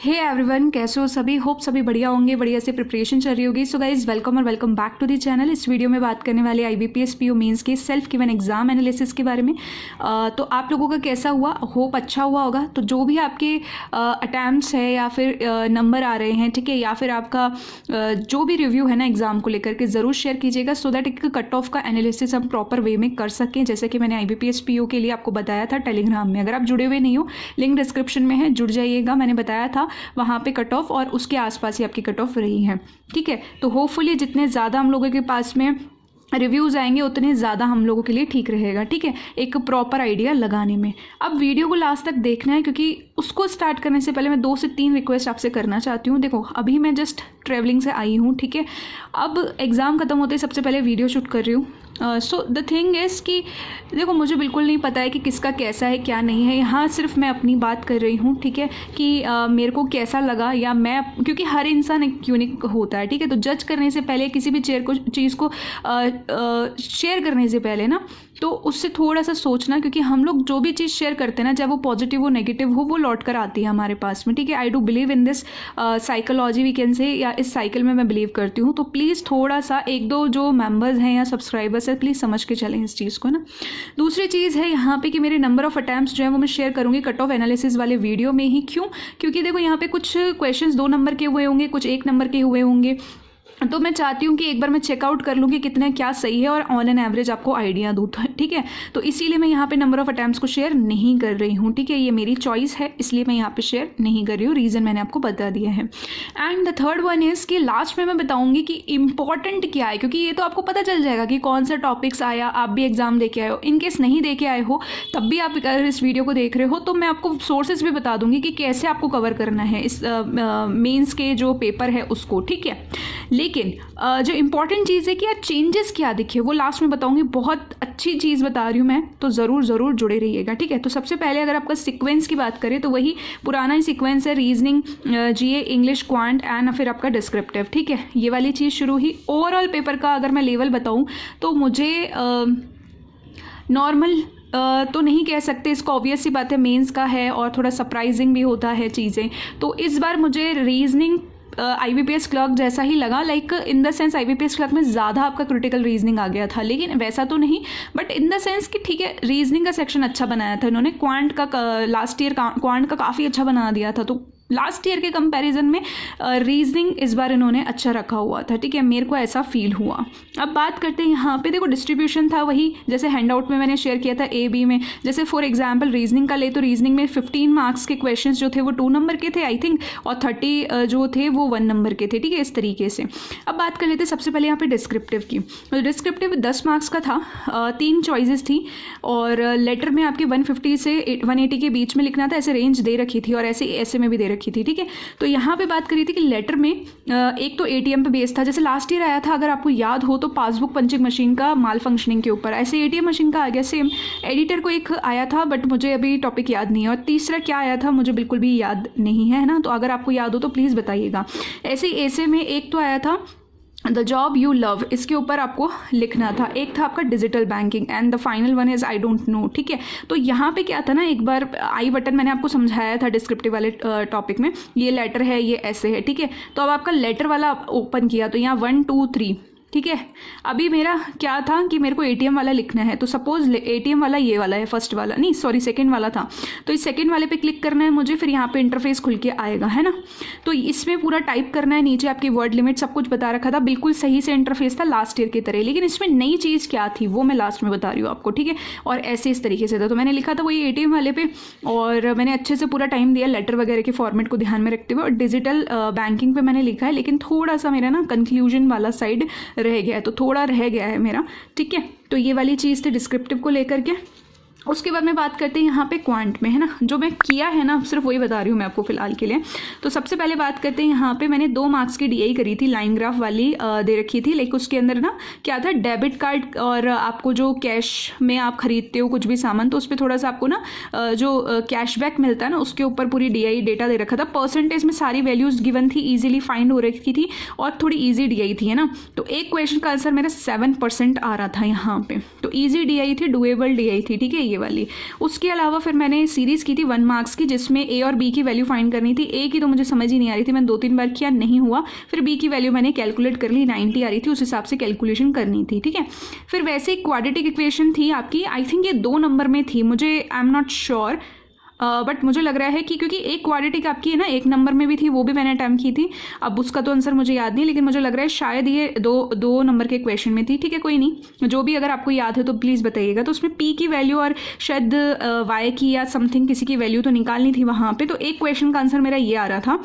Hey everyone, कैसे हो सभी। होप सभी बढ़िया होंगे, बढ़िया से प्रिपरेशन चल रही होगी। सो गाइज वेलकम और welcome back to the channel. इस वीडियो में बात करने वाले IBPS PO मेंस के सेल्फ गिवन एग्जाम एनालिसिस के बारे में। तो आप लोगों का कैसा हुआ, होप अच्छा हुआ होगा। तो जो भी आपके अटैम्प्ट्स है या फिर नंबर आ रहे हैं, ठीक है, या फिर आपका जो भी रिव्यू है ना एग्जाम को लेकर के ज़रूर शेयर कीजिएगा, सो दैट एक कट ऑफ का एनालिसिस हम प्रॉपर वे में कर सकें, जैसे कि मैंने IBPS PO के लिए आपको बताया था टेलीग्राम में। अगर आप जुड़े हुए नहीं हो, लिंक डिस्क्रिप्शन में है, जुड़ जाइएगा। मैंने बताया था वहाँ पे कट ऑफ और उसके आसपास ही आपकी कट ऑफ रही है, ठीक है। तो होपफुली जितने ज़्यादा हम लोगों के पास में रिव्यूज़ आएंगे उतने ज़्यादा हम लोगों के लिए ठीक रहेगा, ठीक है, एक प्रॉपर आइडिया लगाने में। अब वीडियो को लास्ट तक देखना है, क्योंकि उसको स्टार्ट करने से पहले मैं 2 से 3 रिक्वेस्ट आपसे करना चाहती हूँ। देखो, अभी मैं जस्ट ट्रैवलिंग से आई हूँ, ठीक है। अब एग्ज़ाम ख़त्म होते ही सबसे पहले वीडियो शूट कर रही हूँ। सो द थिंग इज़ कि देखो, मुझे बिल्कुल नहीं पता है कि किसका कैसा है क्या नहीं है। यहाँ सिर्फ मैं अपनी बात कर रही हूँ, ठीक है, कि मेरे को कैसा लगा, या मैं, क्योंकि हर इंसान एक यूनिक होता है, ठीक है। तो जज करने से पहले, किसी भी चीज़ को शेयर करने से पहले ना, तो उससे थोड़ा सा सोचना, क्योंकि हम लोग जो भी चीज़ शेयर करते हैं ना, चाहे वो पॉजिटिव हो नेगेटिव हो, वो लौट कर आती है हमारे पास में, ठीक है। I do believe in this psychology we can say, या इस साइकिल में मैं बिलीव करती हूँ। तो प्लीज़ थोड़ा सा 1-2 जो मेंबर्स हैं या सब्सक्राइबर्स हैं, प्लीज़ समझ के चलें इस चीज़ को ना। दूसरी चीज़ है यहाँ पे कि मेरे नंबर ऑफ अटैम्प्ट्स जो है वो मैं शेयर करूँगी कट ऑफ एनालिसिस वाले वीडियो में ही। क्यों? क्योंकि देखो, यहाँ पे कुछ क्वेश्चंस 2 नंबर के हुए होंगे, कुछ 1 नंबर के हुए होंगे। तो मैं चाहती हूँ कि एक बार मैं चेकआउट कर लूँ कि कितने क्या सही है, और ऑन एन एवरेज आपको आइडिया दूँ, ठीक है। तो इसीलिए मैं यहाँ पे नंबर ऑफ अटैम्प्ट्स को शेयर नहीं कर रही हूँ, ठीक है। ये मेरी चॉइस है, इसलिए मैं यहाँ पे शेयर नहीं कर रही हूँ। रीज़न मैंने आपको बता दिया है। And the third one is कि लास्ट में मैं बताऊँगी कि इंपॉर्टेंट क्या है, क्योंकि ये तो आपको पता चल जाएगा कि कौन सा टॉपिक्स आया। आप भी एग्जाम दे के आए हो, इनकेस नहीं दे के आए हो तब भी आप अगर इस वीडियो को देख रहे हो, तो मैं आपको सोर्सेज भी बता दूँगी कि कैसे आपको कवर करना है इस मेंस के जो पेपर है उसको, ठीक है। लेकिन जो इंपॉर्टेंट चीज़ है कि यार चेंजेस क्या दिखे, वो लास्ट में बताऊंगी। बहुत अच्छी चीज़ बता रही हूँ मैं, तो ज़रूर जुड़े रहिएगा, ठीक है। तो सबसे पहले अगर आपका सीक्वेंस की बात करें तो वही पुराना ही सीक्वेंस है, reasoning, GA, English, quant and फिर आपका डिस्क्रिप्टिव, ठीक है। ये वाली चीज़ शुरू ही। ओवरऑल पेपर का अगर मैं लेवल बताऊँ तो मुझे नॉर्मल तो नहीं कह सकते, इसको ऑब्वियस सी बात है, मेंस का है और थोड़ा सरप्राइजिंग भी होता है चीज़ें। तो इस बार मुझे रीजनिंग IBPS क्लर्क जैसा ही लगा, like in the sense IBPS clerk में ज़्यादा आपका क्रिटिकल रीजनिंग आ गया था, लेकिन वैसा तो नहीं, बट इन द सेंस कि ठीक है, रीजनिंग का सेक्शन अच्छा बनाया था इन्होंने। क्वांट का लास्ट ईयर क्वांट का काफ़ी अच्छा बना दिया था, तो लास्ट ईयर के कंपैरिजन में रीजनिंग इस बार इन्होंने अच्छा रखा हुआ था, ठीक है। मेरे को ऐसा फील हुआ। अब बात करते हैं यहाँ पे, देखो डिस्ट्रीब्यूशन था वही जैसे हैंडआउट में मैंने शेयर किया था A-B में। जैसे फॉर एग्जांपल रीजनिंग का ले तो रीजनिंग में 15 मार्क्स के क्वेश्चंस जो थे वो 2 नंबर के थे आई थिंक, और 30 जो थे वो 1 नंबर के थे, ठीक है, इस तरीके से। अब बात कर लेते सबसे पहले यहाँ पे डिस्क्रिप्टिव की। तो डिस्क्रिप्टिव 10 मार्क्स का था, 3 चॉइसेस थी, और लेटर में आपके 150 से 180 के बीच में लिखना था, ऐसे रेंज दे रखी थी, और ऐसे में भी दे रखी थी, ठीक है। तो यहाँ पे बात करी थी कि लेटर में एक तो ATM पे बेस था, जैसे लास्ट ईयर आया था, अगर आपको याद हो तो पासबुक पंचिंग मशीन का माल फंक्शनिंग के ऊपर, ऐसे ATM मशीन का आ गया सेम। एडिटर को एक आया था, बट मुझे अभी टॉपिक याद नहीं है, और तीसरा क्या आया था मुझे बिल्कुल भी याद नहीं है ना। तो अगर आपको याद हो तो प्लीज़ बताइएगा। ऐसे ही ऐसे में एक तो आया था द जॉब यू लव, इसके ऊपर आपको लिखना था। एक था आपका digital banking, and the final one is I don't know, ठीक है। तो यहाँ पे क्या था ना, एक बार आई बटन मैंने आपको समझाया था डिस्क्रिप्टिव वाले टॉपिक में, ये लेटर है, ये ऐसे है, ठीक है। तो अब आपका लेटर वाला ओपन किया तो यहाँ 1 2 3, ठीक है। अभी मेरा क्या था कि मेरे को ATM वाला लिखना है, तो सपोज ATM वाला ये वाला है, फर्स्ट वाला नहीं, सॉरी सेकंड वाला था। तो इस सेकंड वाले पे क्लिक करना है मुझे, फिर यहाँ पे इंटरफेस खुल के आएगा, है ना। तो इसमें पूरा टाइप करना है, नीचे आपकी वर्ड लिमिट सब कुछ बता रखा था, बिल्कुल सही से इंटरफेस था लास्ट ईयर की तरह। लेकिन इसमें नई चीज़ क्या थी वो मैं लास्ट में बता रही हूँ आपको, ठीक है। और ऐसे इस तरीके से था, तो मैंने लिखा था वही ATM वाले पे, और मैंने अच्छे से पूरा टाइम दिया लेटर वगैरह के फॉर्मेट को ध्यान में रखते हुए। और डिजिटल बैंकिंग पे मैंने लिखा है, लेकिन थोड़ा सा मेरा ना कंक्लूजन वाला साइड रह गया है, तो थोड़ा रह गया है मेरा, ठीक है। तो ये वाली चीज़ थी डिस्क्रिप्टिव को लेकर के। उसके बाद में बात करते हैं यहाँ पे क्वांट में, है ना, जो मैं किया है ना सिर्फ वही बता रही हूँ मैं आपको फिलहाल के लिए। तो सबसे पहले बात करते हैं यहाँ पे, मैंने 2 मार्क्स की DI करी थी, लाइन ग्राफ वाली दे रखी थी, लेकिन उसके अंदर ना क्या था, डेबिट कार्ड और आपको जो कैश में आप खरीदते हो कुछ भी सामान, तो उस पर थोड़ा सा आपको ना जो कैशबैक मिलता है ना, उसके ऊपर पूरी DI डेटा दे रखा था। परसेंटेज में सारी वैल्यूज गिवन थी, ईजिली फाइंड हो रखी थी, और थोड़ी ईजी DI थी, है ना। तो एक क्वेश्चन का आंसर मेरा 7% आ रहा था यहाँ पे, तो ईजी DI थी, डुएबल DI थी, ठीक है। ये वाली। उसके अलावा फिर मैंने सीरीज़ की थी 1 मार्क्स की, जिसमें ए और बी की वैल्यू फाइंड करनी थी। ए की तो मुझे समझ ही नहीं आ रही थी, मैंने 2-3 बार किया, नहीं हुआ। फिर बी की वैल्यू मैंने कैलकुलेट कर ली, 90 आ रही थी, उस हिसाब से कैलकुलेशन करनी थी, ठीक है। फिर वैसे क्वाड्रेटिक इक्वेशन थी आपकी, आई थिंक ये 2 नंबर में थी, मुझे I am not sure, but मुझे लग रहा है कि क्योंकि एक क्वाड्रेटिक आपकी है ना 1 नंबर में भी थी, वो भी मैंने अटैम्प्ट की थी। अब उसका तो आंसर मुझे याद नहीं, लेकिन मुझे लग रहा है शायद ये दो नंबर के क्वेश्चन में थी, ठीक है। कोई नहीं, जो भी अगर आपको याद है तो प्लीज़ बताइएगा। तो उसमें पी की वैल्यू और शायद वाई की या समथिंग किसी की वैल्यू तो निकालनी थी वहाँ पे। तो एक क्वेश्चन का आंसर मेरा ये आ रहा था,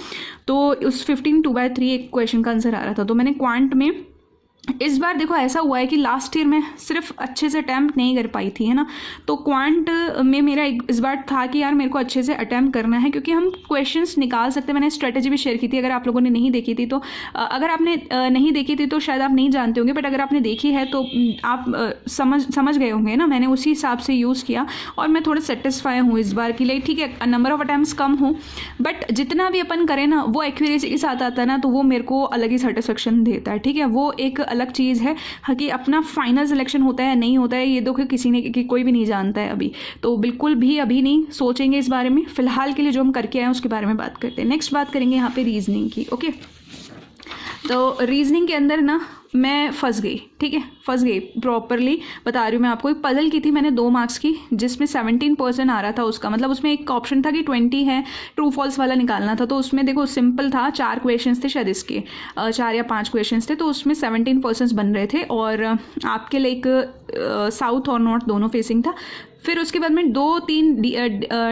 तो उस 15 2/3 एक क्वेश्चन का आंसर आ रहा था। तो मैंने क्वांट में इस बार देखो ऐसा हुआ है कि लास्ट ईयर में सिर्फ अच्छे से अटैम्प्ट नहीं कर पाई थी, है ना। तो क्वांट में मेरा इस बार था कि यार मेरे को अच्छे से अटैम्प्ट करना है, क्योंकि हम क्वेश्चंस निकाल सकते हैं। मैंने स्ट्रेटेजी भी शेयर की थी, अगर आप लोगों ने नहीं देखी थी तो अगर आपने नहीं देखी थी तो शायद आप नहीं जानते होंगे, बट अगर आपने देखी है तो आप समझ गए होंगे ना। मैंने उसी हिसाब से यूज़ किया और मैं थोड़ा सेटिस्फाई हूँ इस बार के लिए, ठीक है। नंबर ऑफ अटैम्प्ट्स कम हो, बट जितना भी अपन करें ना वो एक्यूरेसी के साथ आता है ना, तो वो मेरे को अलग ही सेटिस्फेक्शन देता है, ठीक है। वो एक अलग चीज़ है कि अपना फाइनल सिलेक्शन होता है नहीं होता है, ये तो किसी ने कोई भी नहीं जानता है अभी, तो बिल्कुल भी अभी नहीं सोचेंगे इस बारे में। फिलहाल के लिए जो हम करके आए हैं उसके बारे में बात करते हैं। नेक्स्ट बात करेंगे यहाँ पे रीजनिंग की, ओके। तो रीजनिंग के अंदर ना मैं फंस गई, ठीक है, फंस गई प्रॉपरली बता रही हूँ मैं आपको। एक पजल की थी मैंने 2 मार्क्स की, जिसमें 17% आ रहा था उसका, मतलब उसमें एक ऑप्शन था कि 20 है, ट्रू फॉल्स वाला निकालना था। तो उसमें देखो सिंपल था, 4 क्वेश्चंस थे शायद इसके, 4 या 5 क्वेश्चंस थे, तो उसमें 17% बन रहे थे और आपके लाइक साउथ और नॉर्थ दोनों फेसिंग था। फिर उसके बाद में 2-3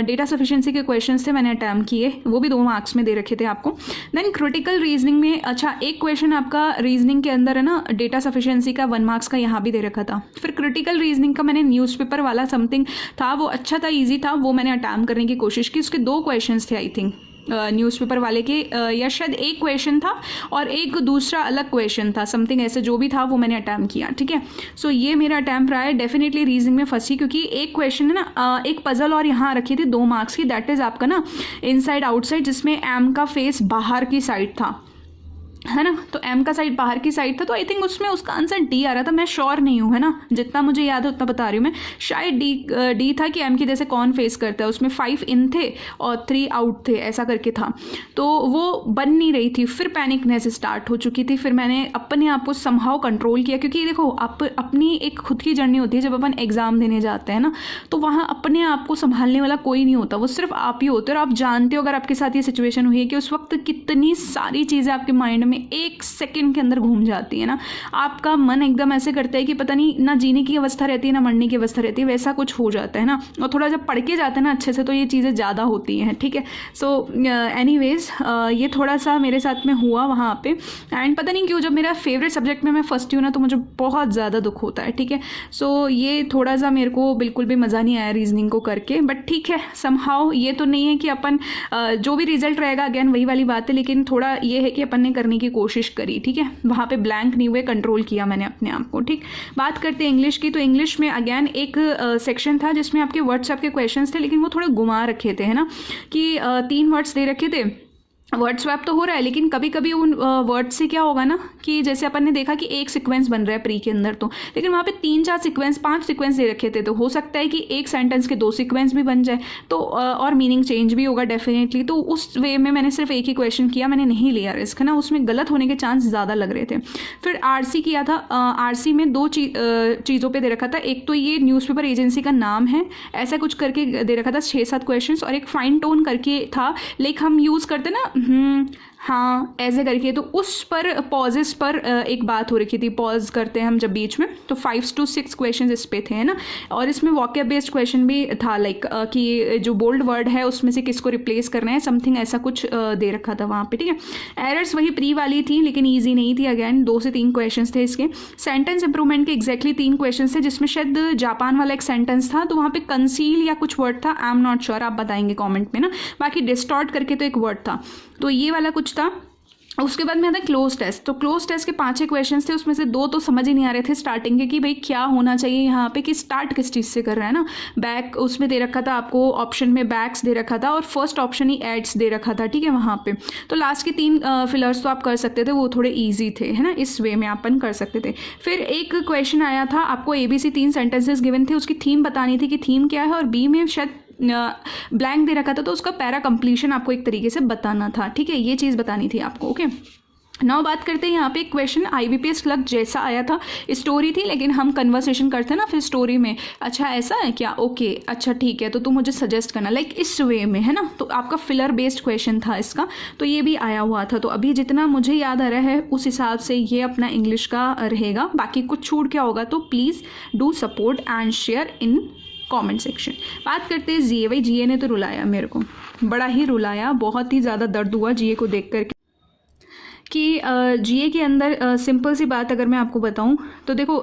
डेटा सफिशिएंसी के क्वेश्चंस थे, मैंने अटैम्प्ट किए, वो भी 2 मार्क्स में दे रखे थे आपको। देन क्रिटिकल रीजनिंग में, अच्छा एक क्वेश्चन आपका रीजनिंग के अंदर है ना डेटा सफिशिएंसी का 1 मार्क्स का, यहाँ भी दे रखा था। फिर क्रिटिकल रीजनिंग का मैंने न्यूज़पेपर वाला समथिंग था, वो अच्छा था, ईजी था, वो मैंने अटैम्प्ट करने की कोशिश की। उसके 2 क्वेश्चन थे आई थिंक न्यूज़पेपर वाले के, या शायद एक क्वेश्चन था और एक दूसरा अलग क्वेश्चन था, समथिंग ऐसे जो भी था वो मैंने अटैम्प्ट किया, ठीक है। सो ये मेरा अटैम्प्ट रहा है। डेफिनेटली रीजनिंग में फंसी, क्योंकि एक क्वेश्चन है ना, एक पजल और यहाँ रखी थी 2 मार्क्स की, दैट इज़ आपका ना इनसाइड आउटसाइड, जिसमें एम का फेस बाहर की साइड था, है ना। तो एम का साइड बाहर की साइड था, तो आई थिंक उसमें उसका आंसर डी आ रहा था, मैं श्योर नहीं हूँ, है ना, जितना मुझे याद है उतना बता रही हूँ मैं। शायद डी था कि एम की जैसे कौन फेस करता है, उसमें 5 इन थे और 3 आउट थे, ऐसा करके था। तो वो बन नहीं रही थी, फिर पैनिकनेस स्टार्ट हो चुकी थी। फिर मैंने अपने आप को समहाउ कंट्रोल किया, क्योंकि देखो अपनी एक खुद की जर्नी होती है जब अपन एग्जाम देने जाते हैं ना, तो वहाँ अपने आप को संभालने वाला कोई नहीं होता, वो सिर्फ आप ही होते हो। और आप जानते हो अगर आपके साथ ये सिचुएशन हुई है कि उस वक्त कितनी सारी चीज़ें आपके माइंड में 1 सेकंड के अंदर घूम जाती है ना। आपका मन एकदम ऐसे करता है कि पता नहीं ना जीने की अवस्था रहती है ना मरने की अवस्था रहती है, वैसा कुछ हो जाता है ना। और थोड़ा जब पढ़ के जाते हैं ना अच्छे से तो ये चीज़ें ज़्यादा होती हैं, ठीक है। सो एनीवेज ये थोड़ा सा मेरे साथ में हुआ वहाँ पे। एंड पता नहीं क्यों जब मेरा फेवरेट सब्जेक्ट में मैं फंसती हूँ ना तो मुझे बहुत ज़्यादा दुख होता है, ठीक है। सो ये थोड़ा सा मेरे को बिल्कुल भी मज़ा नहीं आया रीजनिंग को करके, बट ठीक है, समहाउ ये तो नहीं है कि अपन जो भी रिजल्ट रहेगा अगेन वही वाली बात है, लेकिन थोड़ा ये है कि अपन ने करने की कोशिश करी, ठीक है। वहाँ पे ब्लैंक नहीं हुए, कंट्रोल किया मैंने अपने आप को, ठीक। बात करते हैं इंग्लिश की। तो इंग्लिश में अगेन एक सेक्शन था जिसमें आपके व्हाट्सएप के क्वेश्चंस थे, लेकिन वो थोड़े घुमा रखे थे, है ना, कि 3 वर्ड्स दे रखे थे। वर्ड स्वैप तो हो रहा है, लेकिन कभी कभी उन वर्ड से क्या होगा ना कि जैसे अपन ने देखा कि एक सीक्वेंस बन रहा है प्री के अंदर, तो लेकिन वहाँ पे 3-4 सीक्वेंस 5 सीक्वेंस दे रखे थे, तो हो सकता है कि एक सेंटेंस के 2 सीक्वेंस भी बन जाए, तो और मीनिंग चेंज भी होगा डेफिनेटली। तो उस वे में मैंने सिर्फ एक ही क्वेश्चन किया, मैंने नहीं लिया रिस्क, है ना, उसमें गलत होने के चांस ज़्यादा लग रहे थे। फिर आरसी किया था। आरसी में 2 चीज़ों पर दे रखा था, एक तो ये न्यूज़पेपर एजेंसी का नाम है ऐसा कुछ करके दे रखा था 6-7 क्वेश्चन, और एक फाइन टोन करके था, लाइक हम यूज़ करते ना हाँ ऐसे करके, तो उस पर पॉजेस पर एक बात हो रखी थी, पॉज करते हैं हम जब बीच में, तो 5 to 6 क्वेश्चन इस पे थे, है ना। और इसमें वॉकैब बेस्ड क्वेश्चन भी था, लाइक कि जो बोल्ड वर्ड है उसमें से किसको रिप्लेस करना है, समथिंग ऐसा कुछ दे रखा था वहाँ पे, ठीक है। एरर्स वही प्री वाली थी, लेकिन ईजी नहीं थी, अगैन 2 से 3 क्वेश्चन थे इसके। सेंटेंस इंप्रूवमेंट के एग्जैक्टली 3 क्वेश्चन थे, जिसमें शायद जापान वाला एक सेंटेंस था, तो वहाँ पे कंसील या कुछ वर्ड था, आई एम नॉट श्योर, आप बताएंगे कॉमेंट में ना। बाकी डिस्टॉर्ट करके तो एक वर्ड था, तो ये वाला कुछ था। उसके बाद में आता है क्लोज टेस्ट। तो क्लोज टेस्ट के 5-6 क्वेश्चन थे, उसमें से 2 तो समझ ही नहीं आ रहे थे स्टार्टिंग के कि भाई क्या होना चाहिए यहाँ पे, कि स्टार्ट किस चीज़ से कर रहा है ना। बैक उसमें दे रखा था आपको, ऑप्शन में बैक्स दे रखा था और फर्स्ट ऑप्शन ही एड्स दे रखा था, ठीक है वहाँ पे। तो लास्ट के 3 फिलर्स तो आप कर सकते थे, वो थोड़े ईजी थे, है ना, इस वे में अपन कर सकते थे। फिर एक क्वेश्चन आया था आपको, ABC 3 सेंटेंसेस गिवन थे, उसकी थीम बतानी थी कि थीम क्या है, और बी में शायद ब्लैंक दे रखा था, तो उसका पैरा कंप्लीशन आपको एक तरीके से बताना था, ठीक है, ये चीज़ बतानी थी आपको। ओके, नाउ बात करते हैं यहाँ पे एक क्वेश्चन IBPS क्लर्क जैसा आया था, स्टोरी थी लेकिन हम कन्वर्सेशन करते ना फिर स्टोरी में, अच्छा ऐसा है क्या, ओके अच्छा ठीक है, तो तू मुझे सजेस्ट करना, लाइक इस वे में, है ना। तो आपका फिलर बेस्ड क्वेश्चन था इसका, तो ये भी आया हुआ था। तो अभी जितना मुझे याद आ रहा है उस हिसाब से ये अपना इंग्लिश का रहेगा, बाकी कुछ छूट क्या होगा तो please do support and share in comment section. बात करते हैं GA। भाई GA ने तो रुलाया मेरे को, बड़ा ही रुलाया, बहुत ही ज़्यादा दर्द हुआ GA को देख करके कि GA के अंदर सिंपल सी बात अगर मैं आपको बताऊं तो देखो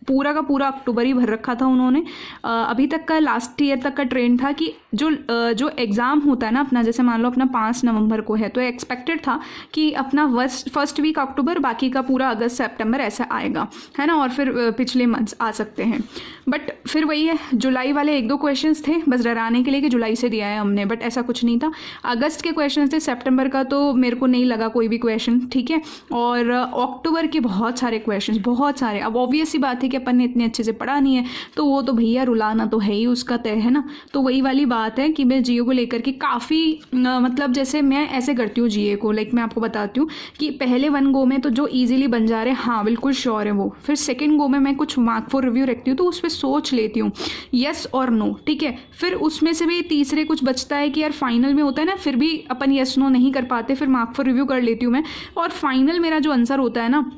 पूरा का पूरा अक्टूबर ही भर रखा था उन्होंने। अभी तक का लास्ट ईयर तक का ट्रेंड था कि जो एग्ज़ाम होता है ना अपना, जैसे मान लो अपना 5 नवंबर को है, तो एक्सपेक्टेड था कि अपना फर्स्ट वीक अक्टूबर, बाकी का पूरा अगस्त सितंबर ऐसा आएगा, है ना, और फिर पिछले मंथ्स आ सकते हैं। बट फिर वही है, जुलाई वाले 1-2 क्वेश्चंस थे बस डराने के लिए कि जुलाई से दिया है हमने, बट ऐसा कुछ नहीं था। अगस्त के क्वेश्चन थे, सितंबर का तो मेरे को नहीं लगा कोई भी क्वेश्चन, ठीक है, और अक्टूबर के बहुत सारे क्वेश्चन, बहुत सारे। अब ऑब्वियस सी बात है कि अपन ने इतने अच्छे से पढ़ा नहीं है, तो वो तो भैया रुलाना तो है ही उसका तय, है ना। तो वही वाली बात है कि मैं GA को लेकर के काफ़ी मतलब जैसे मैं ऐसे करती हूँ GA को, लाइक मैं आपको बताती हूँ कि पहले 1 गो में तो जो ईजिली बन जा रहे हैं, हाँ बिल्कुल श्योर है वो, फिर सेकेंड गो में मैं कुछ मार्क फॉर रिव्यू रखती हूँ, तो उस पर सोच लेती हूँ येस और नो, ठीक है। फिर उसमें से भी तीसरे कुछ बचता है कि यार फाइनल में होता है ना, फिर भी अपन येस नो नहीं कर पाते, फिर मार्क फॉर रिव्यू कर लेती हूँ मैं, और फाइनल मेरा जो आंसर होता है ना,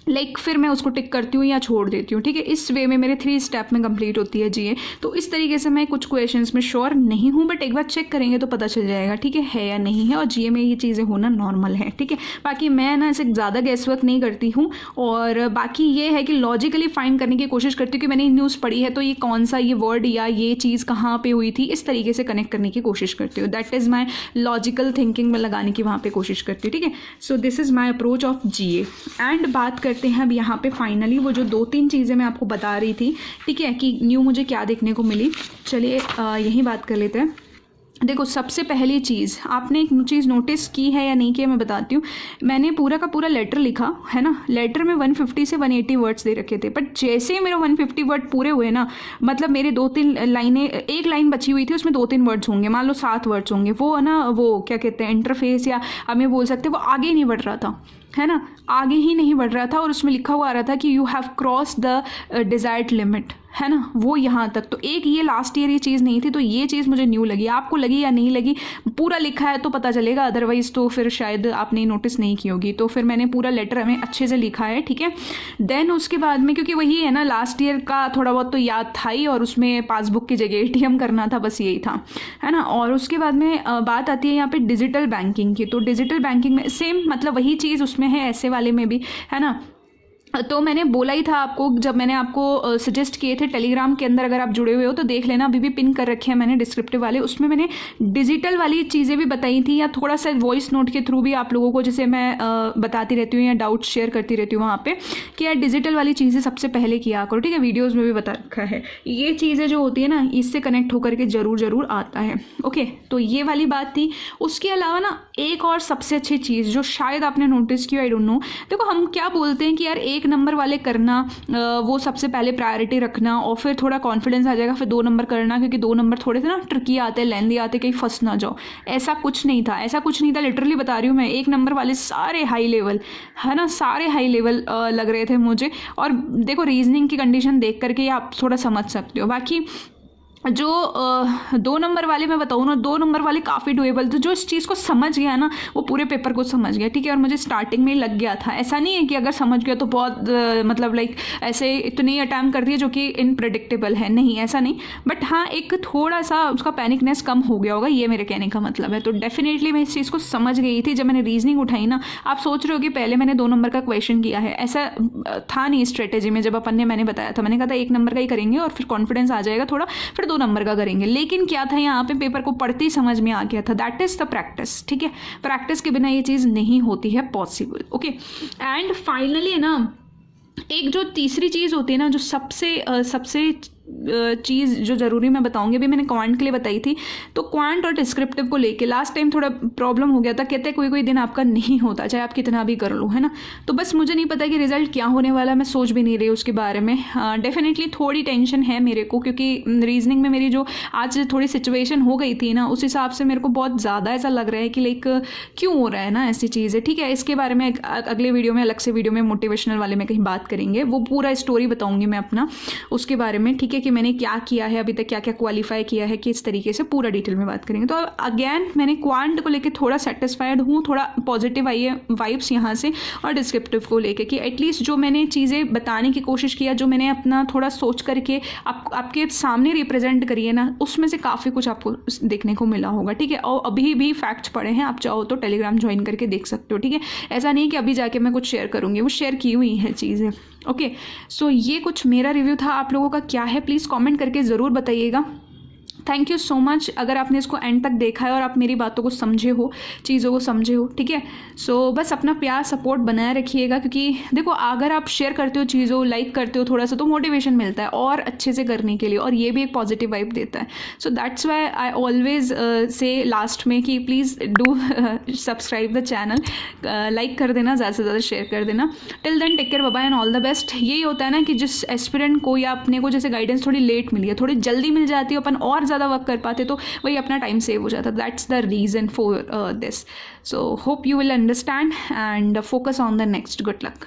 लाइक फिर मैं उसको टिक करती हूँ या छोड़ देती हूँ, ठीक है। इस वे में मेरे 3 स्टेप में कंप्लीट होती है GA। तो इस तरीके से मैं कुछ क्वेश्चंस में श्योर नहीं हूँ, बट एक बार चेक करेंगे तो पता चल जाएगा, ठीक है या नहीं है, और GA में ये चीज़ें होना नॉर्मल है, ठीक है। बाकी मैं ना ऐसे ज़्यादा गैस वर्क नहीं करती हूँ, और बाकी ये है कि लॉजिकली फाइंड करने की कोशिश करती हूँ कि मैंने न्यूज़ पढ़ी है तो ये कौन सा ये वर्ड या ये चीज़ कहाँ पर हुई थी, इस तरीके से कनेक्ट करने की कोशिश करती हूँ। That is my logical thinking में लगाने की वहाँ पर कोशिश करती हूँ, ठीक है। So this is my approach of GA। And बात करते हैं अब यहाँ पे फाइनली वो जो 2-3 चीज़ें मैं आपको बता रही थी, ठीक है, कि न्यू मुझे क्या देखने को मिली। चलिए यही बात कर लेते हैं। देखो सबसे पहली चीज़, आपने एक चीज़ नोटिस की है या नहीं की है मैं बताती हूँ। मैंने पूरा का पूरा लेटर लिखा है ना, लेटर में 150 से 180 वर्ड्स दे रखे थे, बट जैसे ही मेरे 150 वर्ड पूरे हुए ना, मतलब मेरे 2-3 लाइनें, एक लाइन बची हुई थी उसमें 2-3 वर्ड्स होंगे, मान लो 7 वर्ड्स होंगे, वो है ना, वो क्या कहते हैं इंटरफेस या हमें बोल सकते हैं, वो आगे ही नहीं बढ़ रहा था, है ना, आगे ही नहीं बढ़ रहा था, और उसमें लिखा हुआ आ रहा था कि you have cross the desired limit, है ना, वो यहाँ तक। तो एक ये लास्ट ईयर ये चीज़ नहीं थी, तो ये चीज़ मुझे न्यू लगी। आपको लगी या नहीं लगी, पूरा लिखा है तो पता चलेगा, अदरवाइज तो फिर शायद आपने नोटिस नहीं की होगी। तो फिर मैंने पूरा लेटर हमें अच्छे से लिखा है, ठीक है। देन उसके बाद में, क्योंकि वही है ना, लास्ट ईयर का थोड़ा बहुत तो याद था ही, और उसमें पासबुक की जगह ATM करना था, बस यही था, है ना। और उसके बाद में बात आती है यहाँ पे डिजिटल बैंकिंग की। तो डिजिटल बैंकिंग में सेम मतलब वही चीज़ उसमें है, ऐसे वाले में भी, है ना। तो मैंने बोला ही था आपको, जब मैंने आपको सजेस्ट किए थे टेलीग्राम के अंदर, अगर आप जुड़े हुए हो तो देख लेना, अभी भी पिन कर रखे हैं मैंने डिस्क्रिप्टिव वाले, उसमें मैंने डिजिटल वाली चीज़ें भी बताई थी, या थोड़ा सा वॉइस नोट के थ्रू भी आप लोगों को, जैसे मैं बताती रहती हूँ या डाउट शेयर करती रहती हूँ वहाँ पे, कि यार डिजिटल वाली चीज़ें सबसे पहले किया करो, ठीक है। वीडियोज़ में भी बता रखा है, ये चीज़ें जो होती है ना, इससे कनेक्ट होकर के ज़रूर आता है, ओके। तो ये वाली बात थी। उसके अलावा ना एक और सबसे अच्छी चीज़ जो शायद आपने नोटिस की, आई डोंट नो, देखो हम क्या बोलते हैं कि यार 1 नंबर वाले करना, वो सबसे पहले प्रायोरिटी रखना, और फिर थोड़ा कॉन्फिडेंस आ जाएगा, फिर 2 नंबर करना, क्योंकि 2 नंबर थोड़े से ना ट्रिकी आते हैं, लेंदी आते, कहीं फंस ना जाओ। ऐसा कुछ नहीं था, ऐसा कुछ नहीं था, लिटरली बता रही हूँ मैं। 1 नंबर वाले सारे हाई लेवल, है ना, सारे हाई लेवल लग रहे थे मुझे। और देखो रीजनिंग की कंडीशन देख करके आप थोड़ा समझ सकते हो। बाकी जो 2 नंबर वाले मैं बताऊँ ना, 2 नंबर वाले काफ़ी डुएबल, तो जो इस चीज़ को समझ गया ना, वो पूरे पेपर को समझ गया, ठीक है। और मुझे स्टार्टिंग में लग गया था, ऐसा नहीं है कि अगर समझ गया तो बहुत मतलब लाइक ऐसे इतनी अटैम्प्ट कर दिए जो कि इनप्रेडिक्टेबल है, नहीं ऐसा नहीं, बट हाँ एक थोड़ा सा उसका पैनिकनेस कम हो गया होगा, ये मेरे कहने का मतलब है। तो डेफिनेटली मैं इस चीज़ को समझ गई थी जब मैंने रीजनिंग उठाई ना। आप सोच रहे हो कि पहले मैंने 2 नंबर का क्वेश्चन किया है, ऐसा था नहीं स्ट्रेटेजी में। जब अपन ने मैंने बताया था, मैंने कहा था 1 नंबर का ही करेंगे और फिर कॉन्फिडेंस आ जाएगा थोड़ा, फिर 2 नंबर का करेंगे। लेकिन क्या था, यहाँ पे पेपर को पढ़ते ही समझ में आ गया था। दैट इज़ द प्रैक्टिस, ठीक है। प्रैक्टिस के बिना ये चीज़ नहीं होती है पॉसिबल, ओके। एंड फाइनली है ना, एक जो तीसरी चीज़ होती है ना, जो सबसे चीज़ जो ज़रूरी मैं बताऊंगी, अभी मैंने क्वांट के लिए बताई थी, तो क्वांट और डिस्क्रिप्टिव को लेके लास्ट टाइम थोड़ा प्रॉब्लम हो गया था। कहते हैं कोई दिन आपका नहीं होता, चाहे आप कितना भी कर लो, है ना। तो बस मुझे नहीं पता कि रिजल्ट क्या होने वाला, मैं सोच भी नहीं रही उसके बारे में। डेफिनेटली थोड़ी टेंशन है मेरे को, क्योंकि रीजनिंग में मेरी जो आज थोड़ी सिचुएशन हो गई थी ना, उस हिसाब से मेरे को बहुत ज़्यादा ऐसा लग रहा है कि लाइक क्यों हो रहा है ना ऐसी चीज़ें, ठीक है। इसके बारे में अगले वीडियो में, अलग से वीडियो में मोटिवेशनल वाले में कहीं बात करेंगे, वो पूरा स्टोरी बताऊंगी मैं अपना उसके बारे में, ठीक है, कि मैंने क्या किया है अभी तक, क्या क्या क्वालिफाई किया है, किस तरीके से, पूरा डिटेल में बात करेंगे। तो अगेन मैंने क्वांट को लेके थोड़ा सेटिस्फाइड हूँ, थोड़ा पॉजिटिव आई है वाइब्स यहाँ से, और डिस्क्रिप्टिव को लेके कि एटलीस्ट जो मैंने चीज़ें बताने की कोशिश किया, जो मैंने अपना थोड़ा सोच करके आपके सामने रिप्रेजेंट करी है ना, उसमें से काफ़ी कुछ आपको देखने को मिला होगा, ठीक है। और अभी भी फैक्ट्स पड़े हैं, आप चाहो तो टेलीग्राम ज्वाइन करके देख सकते हो, ठीक है। ऐसा नहीं कि अभी जाके मैं कुछ शेयर करूँगी, वो शेयर की हुई हैं चीज़ें, ओके। सो ये कुछ मेरा रिव्यू था। आप लोगों का क्या है प्लीज़ कमेंट करके ज़रूर बताइएगा। थैंक यू सो मच अगर आपने इसको एंड तक देखा है और आप मेरी बातों को समझे हो, चीज़ों को समझे हो, ठीक है। सो बस अपना प्यार सपोर्ट बनाए रखिएगा, क्योंकि देखो अगर आप शेयर करते हो चीज़ों, लाइक करते हो थोड़ा सा, तो मोटिवेशन मिलता है और अच्छे से करने के लिए, और ये भी एक पॉजिटिव वाइब देता है। So that's why I always say last में कि please do subscribe the channel, like कर देना, ज़्यादा से ज़्यादा शेयर कर देना। Till then take care, bye bye and all the best. यही होता है ना कि जिस एस्पिरेंट को या अपने को जैसे गाइडेंस थोड़ी लेट मिली है, थोड़ी जल्दी मिल जाती है, अपन और ज़्यादा वर्क कर पाते, तो वही अपना टाइम सेव हो जाता। That's the reason for this. So hope you will understand and focus on the next. Good luck.